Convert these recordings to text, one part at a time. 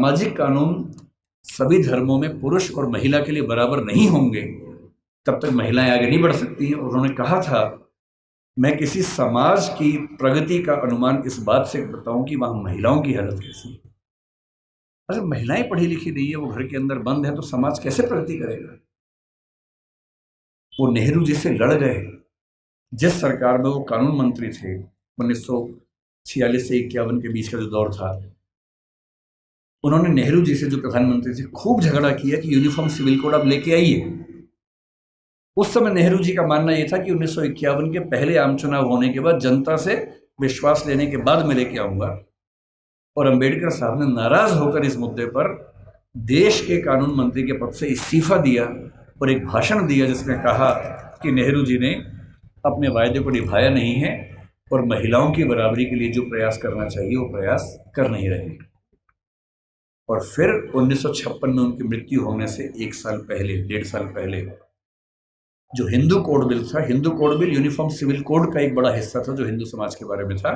सामाजिक कानून सभी धर्मों में पुरुष और महिला के लिए बराबर नहीं होंगे, तब तक महिलाएं आगे नहीं बढ़ सकती हैं। और उन्होंने कहा था, मैं किसी समाज की प्रगति का अनुमान इस बात से करता हूं कि वहां महिलाओं की हालत कैसी है। अगर महिलाएं पढ़ी लिखी नहीं है, वो घर के अंदर बंद है, तो समाज कैसे प्रगति करेगा। वो नेहरू जी से लड़ गए। जिस सरकार में वो कानून मंत्री थे, 1946 से 51 के बीच का जो दौर था, उन्होंने नेहरू जी से, जो प्रधानमंत्री थे, खूब झगड़ा किया कि यूनिफॉर्म सिविल कोड आप लेके आइए। उस समय नेहरू जी का मानना यह था कि 1951 के पहले आम चुनाव होने के बाद जनता से विश्वास लेने के बाद मैं लेके आऊंगा। और अंबेडकर साहब ने नाराज होकर इस मुद्दे पर देश के कानून मंत्री के पद से इस्तीफा दिया और एक भाषण दिया जिसमें कहा कि नेहरू जी ने अपने वायदे को निभाया नहीं है और महिलाओं की बराबरी के लिए जो प्रयास करना चाहिए वो प्रयास कर नहीं रहे। और फिर 1956 में उनकी मृत्यु होने से 1 साल पहले, 1.5 साल पहले, जो हिंदू कोड बिल था, Hindu code bill uniform civil code का एक बड़ा हिस्सा था जो हिंदू समाज के बारे में था,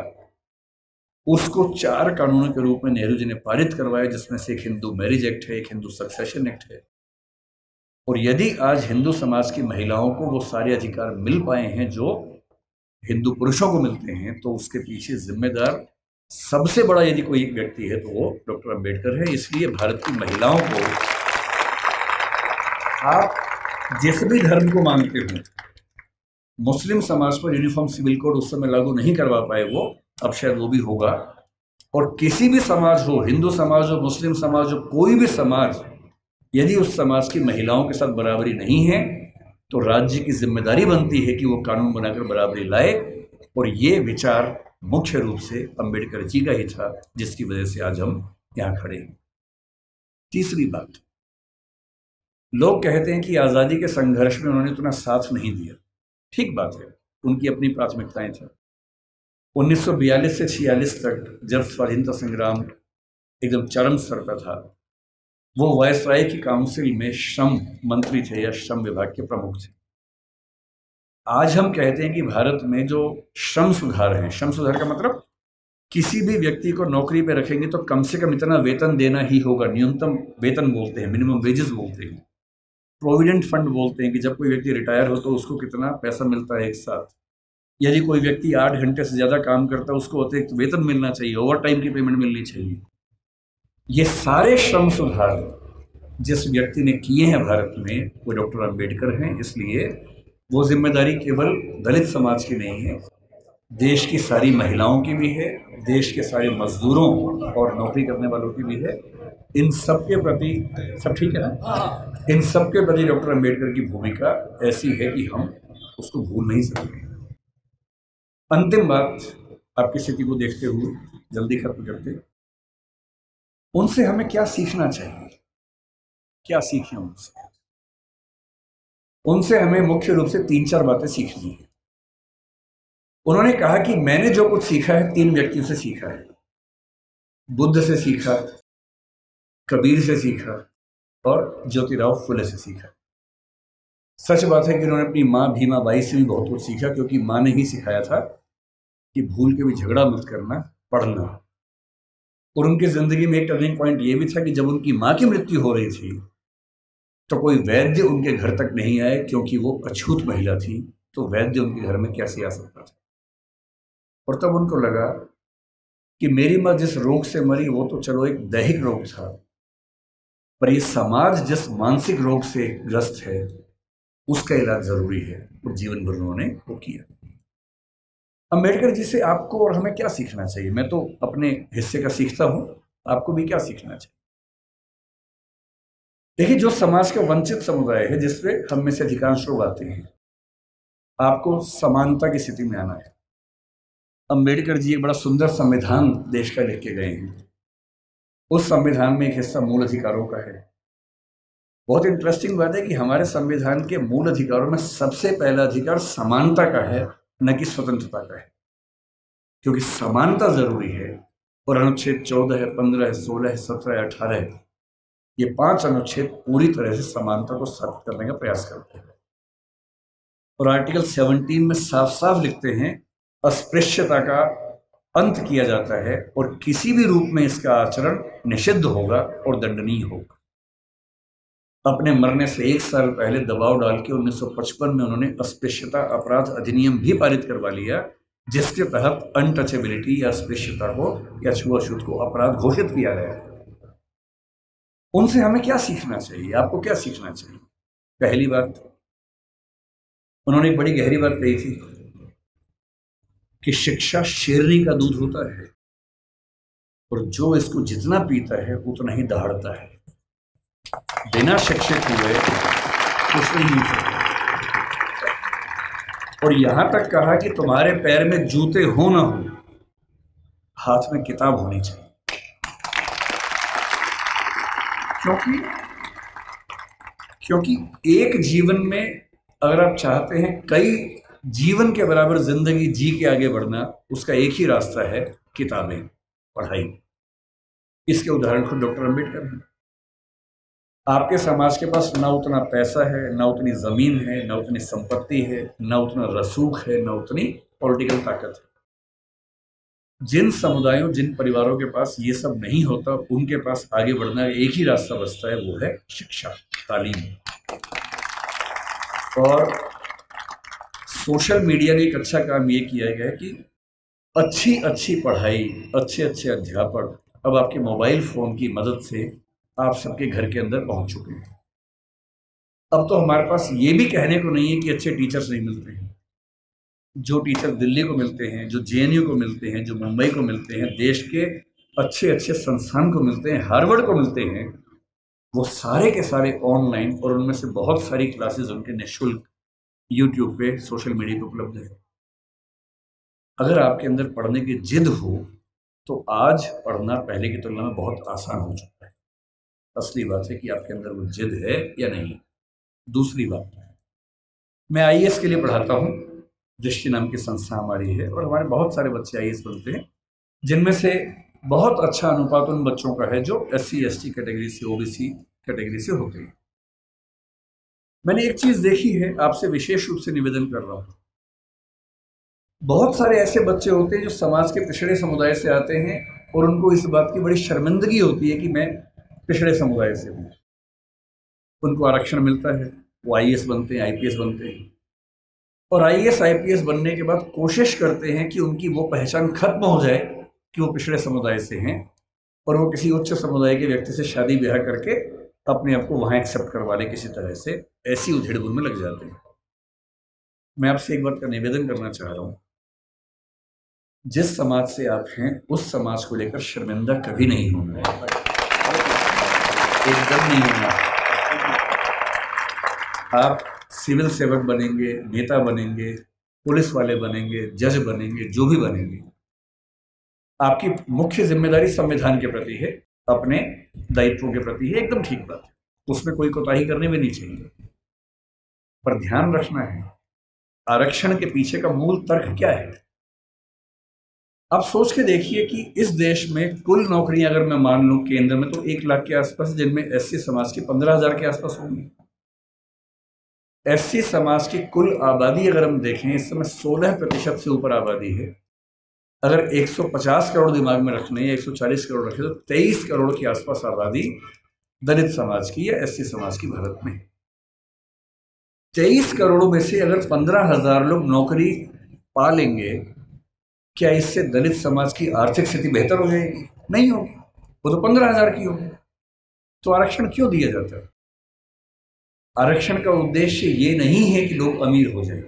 उसको 4 कानूनों के रूप में नेहरू जी ने पारित करवाया, जिसमें से एक हिंदू मैरिज एक्ट है, एक हिंदू सक्सेशन एक्ट है। और यदि आज हिंदू समाज की महिलाओं को वो सारे अधिकार मिल पाए हैं जो हिंदू पुरुषों को मिलते हैं, तो उसके पीछे जिम्मेदार सबसे बड़ा यदि कोई एक व्यक्ति है तो वो डॉक्टर अंबेडकर है। इसलिए भारत की महिलाओं को, आप जिस भी धर्म को मानते हो, मुस्लिम समाज पर यूनिफॉर्म सिविल कोड उस समय लागू नहीं करवा पाए वो, अब शायद वो भी होगा। और किसी भी समाज हो, हिंदू समाज हो, मुस्लिम समाज हो, कोई भी समाज, यदि उस समाज की महिलाओं के साथ बराबरी नहीं है तो राज्य की जिम्मेदारी बनती है कि वो कानून बनाकर बराबरी लाए। और ये विचार मुख्य रूप से अंबेडकर जी का ही था, जिसकी वजह से आज हम यहाँ खड़े हैं। तीसरी बात, लोग कहते हैं कि आज़ादी के संघर्ष में उन्होंने इतना साथ नहीं दिया। ठीक बात है, उनकी अपनी प्राथमिकताएं थी। 1942 से 46 तक जब स्वाधीनता संग्राम एकदम चरम स्तर पर था, वो वायसराय की काउंसिल में श्रम मंत्री थे या श्रम विभाग के प्रमुख थे। आज हम कहते हैं कि भारत में जो श्रम सुधार हैं, श्रम सुधार का मतलब किसी भी व्यक्ति को नौकरी पे रखेंगे तो कम से कम इतना वेतन देना ही होगा। न्यूनतम वेतन बोलते हैं, मिनिमम वेजेस बोलते हैं। प्रोविडेंट फंड बोलते हैं कि जब कोई व्यक्ति रिटायर हो तो उसको कितना पैसा मिलता है एक साथ। यदि कोई व्यक्ति 8 घंटे से ज़्यादा काम करता है, उसको अतिरिक्त वेतन मिलना चाहिए, ओवर टाइम की पेमेंट मिलनी चाहिए। ये सारे श्रम सुधार जिस व्यक्ति ने किए हैं भारत में, वो डॉक्टर अंबेडकर हैं। इसलिए वो जिम्मेदारी केवल दलित समाज की नहीं है, देश की सारी महिलाओं की भी है, देश के सारे मजदूरों और नौकरी करने वालों की भी है। इन सब के प्रति, सब ठीक है ना, इन सब के प्रति डॉक्टर अंबेडकर की भूमिका ऐसी है कि हम उसको भूल नहीं सकते। अंतिम बात, आपकी स्थिति को देखते हुए जल्दी खत्म करते, उनसे हमें क्या सीखना चाहिए, क्या सीखें उनसे। उनसे हमें मुख्य रूप से 3-4 बातें सीखनी है। उन्होंने कहा कि मैंने जो कुछ सीखा है 3 व्यक्तियों से सीखा है। बुद्ध से सीखा, कबीर से सीखा और ज्योतिराव फुले से सीखा। सच बात है कि उन्होंने अपनी माँ भीमा बाई से भी बहुत कुछ सीखा, क्योंकि माँ ने ही सिखाया था कि भूल के भी झगड़ा मत करना, पढ़ना। और उनकी जिंदगी में एक टर्निंग पॉइंट ये भी था कि जब उनकी माँ की मृत्यु हो रही थी तो कोई वैद्य उनके घर तक नहीं आए, क्योंकि वो अछूत महिला थी, तो वैद्य उनके घर में कैसे आ सकता था। और तब उनको लगा कि मेरी माँ जिस रोग से मरी वो तो चलो एक दैहिक रोग था, पर ये समाज जिस मानसिक रोग से ग्रस्त है उसका इलाज जरूरी है। और जीवन भर उन्होंने वो किया। अंबेडकर जी से आपको और हमें क्या सीखना चाहिए? मैं तो अपने हिस्से का सीखता हूं, आपको भी क्या सीखना चाहिए? देखिए, जो समाज का वंचित समुदाय है, जिसपे हम में से अधिकांश लोग आते हैं, आपको समानता की स्थिति में आना है। अंबेडकर जी एक बड़ा सुंदर संविधान देश का लिख के गए हैं। उस संविधान में एक हिस्सा मूल अधिकारों का है। बहुत इंटरेस्टिंग बात है कि हमारे संविधान के मूल अधिकारों में सबसे पहला अधिकार समानता का है, न कि स्वतंत्रता का है, क्योंकि समानता जरूरी है। और अनुच्छेद 14 है, 15 है, 16 है, 17 है, 18 है, ये 5 अनुच्छेद पूरी तरह से समानता को स्थापित करने का प्रयास करते हैं। और आर्टिकल 17 में साफ साफ लिखते हैं अस्पृश्यता का अंत किया जाता है और किसी भी रूप में इसका आचरण निषिद्ध होगा और दंडनीय होगा। अपने मरने से 1 साल पहले दबाव डाल के 1955 में उन्होंने अस्पृश्यता अपराध अधिनियम भी पारित करवा लिया, जिसके तहत अनटचेबिलिटी या अस्पृश्यता को या छुआछूत को अपराध घोषित किया गया। उनसे हमें क्या सीखना चाहिए? आपको क्या सीखना चाहिए? पहली बात, उन्होंने एक बड़ी गहरी बात कही थी कि शिक्षा शेरनी का दूध होता है और जो इसको जितना पीता है उतना ही दहाड़ता है। बिना शिक्षित हुए कुछ नहीं मिल सकता। और यहां तक कहा कि तुम्हारे पैर में जूते हो ना हो, हाथ में किताब होनी चाहिए। क्योंकि एक जीवन में अगर आप चाहते हैं कई जीवन के बराबर जिंदगी जी के आगे बढ़ना, उसका एक ही रास्ता है, किताबें, पढ़ाई। इसके उदाहरण खुद डॉक्टर अंबेडकर हैं। आपके समाज के पास ना उतना पैसा है, ना उतनी जमीन है, ना उतनी संपत्ति है, ना उतना रसूख है, ना उतनी पॉलिटिकल ताकत है। जिन समुदायों, जिन परिवारों के पास ये सब नहीं होता, उनके पास आगे बढ़ना एक ही रास्ता बचता है, वो है शिक्षा, तालीम। और सोशल मीडिया ने एक अच्छा काम ये किया है कि अच्छी अच्छी पढ़ाई, अच्छे अच्छे अध्यापक अब आपके मोबाइल फोन की मदद से आप सबके घर के अंदर पहुंच चुके हैं। अब तो हमारे पास ये भी कहने को नहीं है कि अच्छे टीचर्स नहीं मिलते हैं। जो टीचर दिल्ली को मिलते हैं, जो जेएनयू को मिलते हैं, जो मुंबई को मिलते हैं, देश के अच्छे अच्छे संस्थान को मिलते हैं, हार्वर्ड को मिलते हैं, वो सारे के सारे ऑनलाइन, और उनमें से बहुत सारी क्लासेस उनके निःशुल्क यूट्यूब पे, सोशल मीडिया पे उपलब्ध है। अगर आपके अंदर पढ़ने की जिद हो तो आज पढ़ना पहले की तुलना में बहुत आसान हो चुका है। असली बात है कि आपके अंदर वो जिद है या नहीं। दूसरी बात, मैं आईएएस के लिए पढ़ाता हूँ। दृष्टि नाम की संस्था हमारी है और हमारे बहुत सारे बच्चे आईएएस बनते हैं, जिनमें से बहुत अच्छा अनुपात उन बच्चों का है जो SC ST कैटेगरी से, OBC कैटेगरी से होते हैं। मैंने एक चीज देखी है, आपसे विशेष रूप से निवेदन कर रहा हूं। बहुत सारे ऐसे बच्चे होते हैं जो समाज के पिछड़े समुदाय से आते हैं और उनको इस बात की बड़ी शर्मिंदगी होती है कि मैं पिछड़े समुदाय से हूं। उनको आरक्षण मिलता है, वो आईएएस बनते हैं, आईपीएस बनते हैं, और आईएएस आईपीएस बनने के बाद कोशिश करते हैं कि उनकी वो पहचान खत्म हो जाए कि वो पिछड़े समुदाय से हैं, और वो किसी उच्च समुदाय के व्यक्ति से शादी ब्याह करके अपने आप को वहां एक्सेप्ट करवा ले किसी तरह से। ऐसी उधेड़-बुन में लग जाते हैं। मैं आपसे एक बात का निवेदन करना चाह रहा हूं, जिस समाज से आप हैं उस समाज को लेकर शर्मिंदा कभी नहीं होना, एकदम नहीं होना। आप सिविल सेवक बनेंगे, नेता बनेंगे, पुलिस वाले बनेंगे, जज बनेंगे, जो भी बनेंगे, आपकी मुख्य जिम्मेदारी संविधान के प्रति है, अपने दायित्वों के प्रति है, एकदम ठीक बात है, उसमें कोई कोताही करनी भी नहीं चाहिए। पर ध्यान रखना है, आरक्षण के पीछे का मूल तर्क क्या है। आप सोच के देखिए कि इस देश में कुल नौकरियां अगर मैं मान लूं केंद्र में, तो 1 लाख के आसपास, जिनमें SC समाज की 15,000 के आसपास होंगी। SC समाज की कुल आबादी अगर हम देखें, इस समय 16% से ऊपर आबादी है। अगर 150 करोड़ दिमाग में रखने या 140 करोड़ रखे तो 23 करोड़ के आसपास आबादी दलित समाज की या SC समाज की भारत में। 23 करोड़ में से अगर 15,000 लोग नौकरी पा लेंगे, क्या इससे दलित समाज की आर्थिक स्थिति बेहतर हो जाएगी? नहीं होगी, वो तो 15,000 की होगी। तो आरक्षण क्यों दिया जाता है? आरक्षण का उद्देश्य ये नहीं है कि लोग अमीर हो जाए,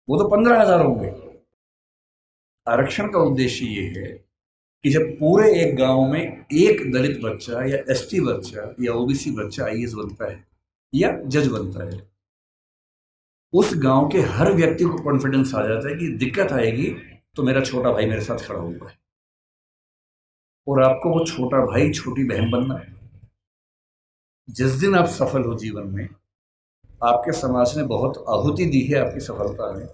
वो तो 15,000 होंगे। आरक्षण का उद्देश्य ये है कि जब पूरे एक गांव में एक दलित बच्चा या ST बच्चा या OBC बच्चा आईएएस बनता है या जज बनता है, उस गांव के हर व्यक्ति को कॉन्फिडेंस आ जाता है कि दिक्कत आएगी तो मेरा छोटा भाई मेरे साथ खड़ा हुआ है, और आपको वो छोटा भाई, छोटी बहन बनना है। जिस दिन आप सफल हो जीवन में, आपके समाज ने बहुत आहुति दी है आपकी सफलता में,